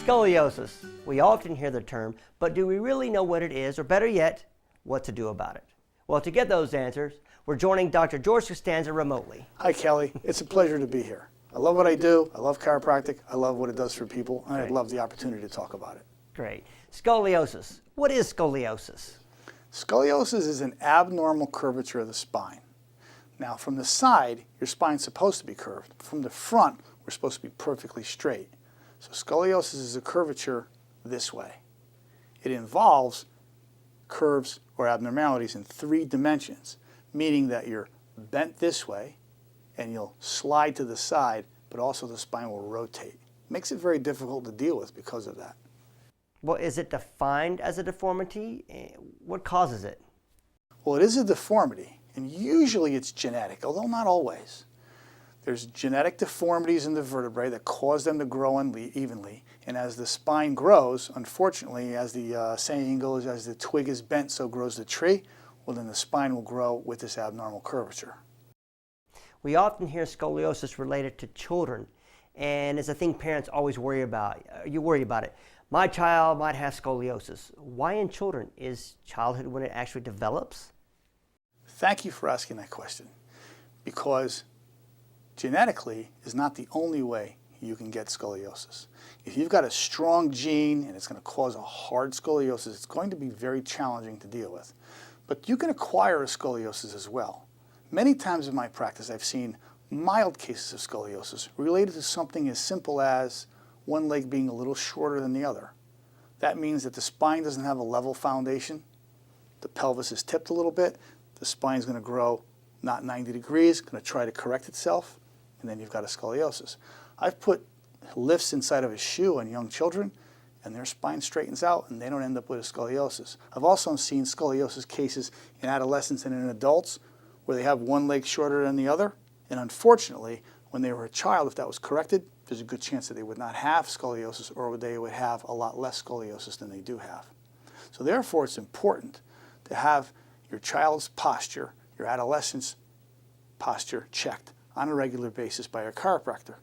Scoliosis. We often hear the term, but do we really know what it is, or better yet, what to do about it? Well, to get those answers, we're joining Dr. George Costanza remotely. Hi, Kelly. It's a pleasure to be here. I love what I do. I love chiropractic. I love what it does for people, and I'd love the opportunity to talk about it. Great. Scoliosis. What is scoliosis? Scoliosis is an abnormal curvature of the spine. Now, from the side, your spine's supposed to be curved. From the front, we're supposed to be perfectly straight. So scoliosis is a curvature this way. It involves curves or abnormalities in 3 dimensions, meaning that you're bent this way and you'll slide to the side, but also the spine will rotate. Makes it very difficult to deal with because of that. Well, is it defined as a deformity? What causes it? Well, it is a deformity, and usually it's genetic, although not always. There's genetic deformities in the vertebrae that cause them to grow unevenly, and as the spine grows, unfortunately, as the saying goes, as the twig is bent, so grows the tree. Well, then the spine will grow with this abnormal curvature. We often hear scoliosis related to children, and it's a thing parents always worry about. You worry about it. My child might have scoliosis. Why in children? Is childhood when it actually develops? Thank you for asking that question, because genetically is not the only way you can get scoliosis. If you've got a strong gene and it's going to cause a hard scoliosis, it's going to be very challenging to deal with. But you can acquire a scoliosis as well. Many times in my practice I've seen mild cases of scoliosis related to something as simple as one leg being a little shorter than the other. That means that the spine doesn't have a level foundation, the pelvis is tipped a little bit, the spine is going to grow not 90 degrees, going to try to correct itself, and then you've got a scoliosis. I've put lifts inside of a shoe on young children, and their spine straightens out, and they don't end up with a scoliosis. I've also seen scoliosis cases in adolescents and in adults where they have one leg shorter than the other, and unfortunately, when they were a child, if that was corrected, there's a good chance that they would not have scoliosis, or they would have a lot less scoliosis than they do have. So therefore, it's important to have your child's posture, your adolescent's posture checked on a regular basis by a chiropractor,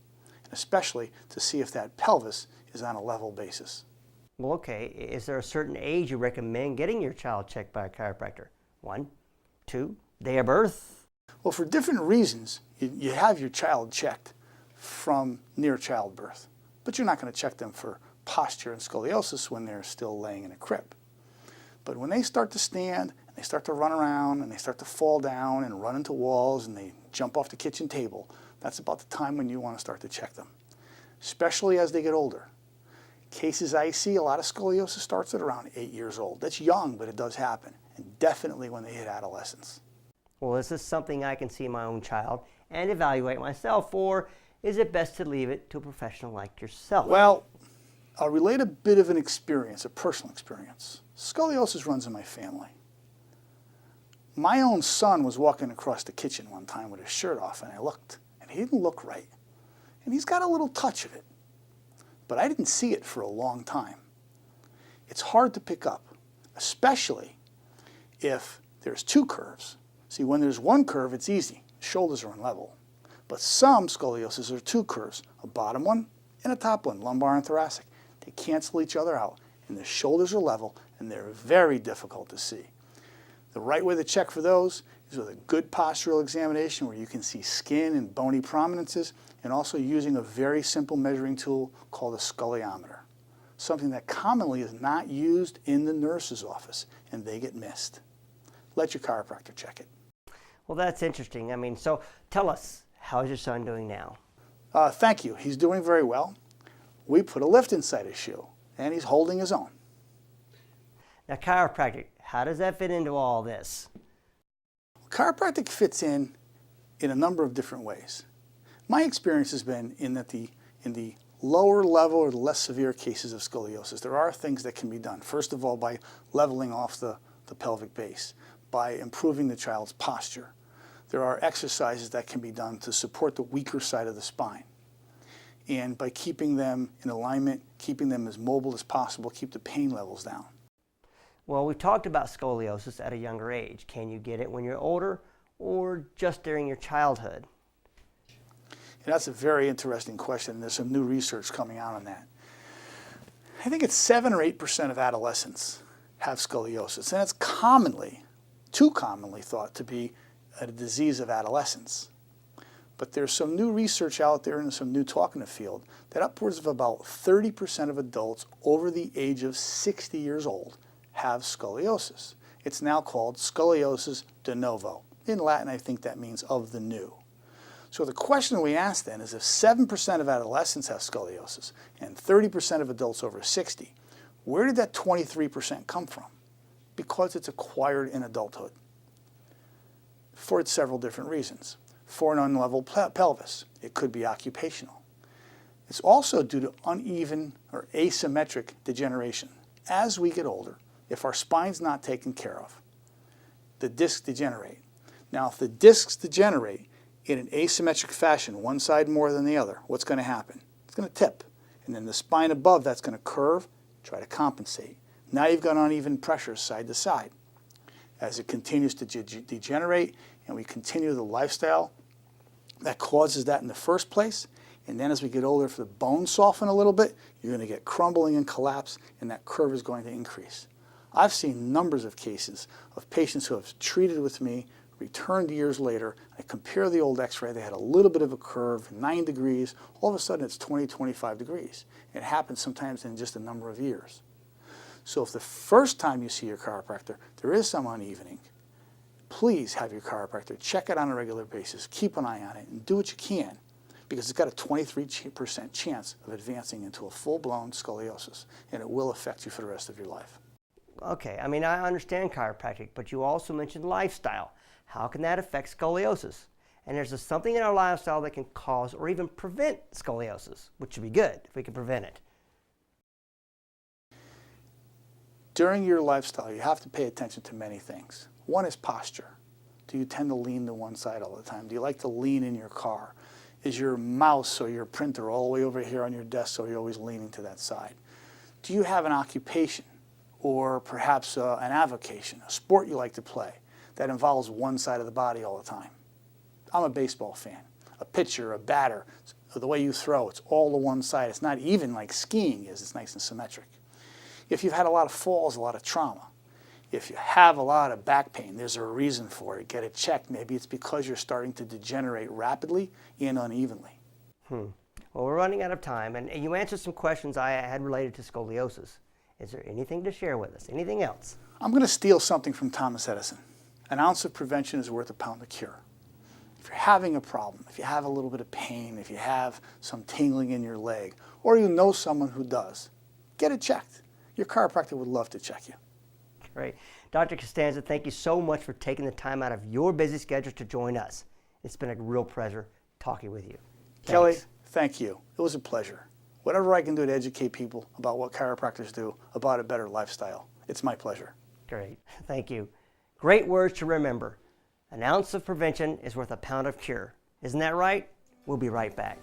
and especially to see if that pelvis is on a level basis. Well, okay. Is there a certain age you recommend getting your child checked by a chiropractor? 1, 2, day of birth? Well, for different reasons, you have your child checked from near childbirth, but you're not going to check them for posture and scoliosis when they're still laying in a crib. But when they start to stand, and they start to run around, and they start to fall down and run into walls, and they jump off the kitchen table, that's about the time when you want to start to check them, especially as they get older. Cases I see, a lot of scoliosis starts at around 8 years old. That's young, but it does happen, and definitely when they hit adolescence. Well, is this something I can see in my own child and evaluate myself, or is it best to leave it to a professional like yourself? Well, I'll relate a bit of an experience, a personal experience. Scoliosis runs in my family. My own son was walking across the kitchen one time with his shirt off, and I looked, and he didn't look right. And he's got a little touch of it, but I didn't see it for a long time. It's hard to pick up, especially if there's 2 curves. See, when there's 1 curve, it's easy. Shoulders are on level. But some scoliosis are 2 curves, a bottom one and a top one, lumbar and thoracic. They cancel each other out, and the shoulders are level, and they're very difficult to see. The right way to check for those is with a good postural examination where you can see skin and bony prominences, and also using a very simple measuring tool called a scoliometer, something that commonly is not used in the nurse's office, and they get missed. Let your chiropractor check it. Well, that's interesting. I mean, so tell us, how's your son doing now? Thank you. He's doing very well. We put a lift inside his shoe, and he's holding his own. Now, chiropractic, how does that fit into all this? Chiropractic fits in a number of different ways. My experience has been in the lower level or the less severe cases of scoliosis, there are things that can be done. First of all, by leveling off the pelvic base, by improving the child's posture. There are exercises that can be done to support the weaker side of the spine. And by keeping them in alignment, keeping them as mobile as possible, keep the pain levels down. Well, we talked about scoliosis at a younger age. Can you get it when you're older or just during your childhood? And that's a very interesting question. There's some new research coming out on that. I think it's 7 or 8% of adolescents have scoliosis, and it's commonly, too commonly thought to be a disease of adolescence. But there's some new research out there and some new talk in the field that upwards of about 30% of adults over the age of 60 years old have scoliosis. It's now called scoliosis de novo. In Latin, I think that means of the new. So the question we ask then is, if 7% of adolescents have scoliosis and 30% of adults over 60, where did that 23% come from? Because it's acquired in adulthood for several different reasons. For an unlevel pelvis, it could be occupational. It's also due to uneven or asymmetric degeneration. As we get older, if our spine's not taken care of, the discs degenerate. Now, if the discs degenerate in an asymmetric fashion, one side more than the other, what's going to happen? It's going to tip. And then the spine above that's going to curve, try to compensate. Now you've got uneven pressure side to side. As it continues to degenerate and we continue the lifestyle that causes that in the first place, and then as we get older, if the bones soften a little bit, you're going to get crumbling and collapse, and that curve is going to increase. I've seen numbers of cases of patients who have treated with me, returned years later. I compare the old x-ray, they had a little bit of a curve, 9 degrees, all of a sudden it's 20, 25 degrees. It happens sometimes in just a number of years. So if the first time you see your chiropractor, there is some unevening, please have your chiropractor check it on a regular basis, keep an eye on it, and do what you can, because it's got a 23% chance of advancing into a full-blown scoliosis, and it will affect you for the rest of your life. Okay, I mean, I understand chiropractic, but you also mentioned lifestyle. How can that affect scoliosis? And there's something in our lifestyle that can cause or even prevent scoliosis, which would be good if we can prevent it. During your lifestyle, you have to pay attention to many things. One is posture. Do you tend to lean to one side all the time? Do you like to lean in your car? Is your mouse or your printer all the way over here on your desk, so you're always leaning to that side? Do you have an occupation or perhaps an avocation, a sport you like to play that involves one side of the body all the time? I'm a baseball fan. A pitcher, a batter, the way you throw, it's all to one side. It's not even like skiing is. It's nice and symmetric. If you've had a lot of falls, a lot of trauma, if you have a lot of back pain, there's a reason for it. Get it checked. Maybe it's because you're starting to degenerate rapidly and unevenly. Well, we're running out of time, and you answered some questions I had related to scoliosis. Is there anything to share with us? Anything else? I'm going to steal something from Thomas Edison. An ounce of prevention is worth a pound of cure. If you're having a problem, if you have a little bit of pain, if you have some tingling in your leg, or you know someone who does, get it checked. Your chiropractor would love to check you. Great. Dr. Costanza, thank you so much for taking the time out of your busy schedule to join us. It's been a real pleasure talking with you. Kelly, Thanks. thank you. It was a pleasure. Whatever I can do to educate people about what chiropractors do, about a better lifestyle, it's my pleasure. Great. Thank you. Great words to remember. An ounce of prevention is worth a pound of cure. Isn't that right? We'll be right back.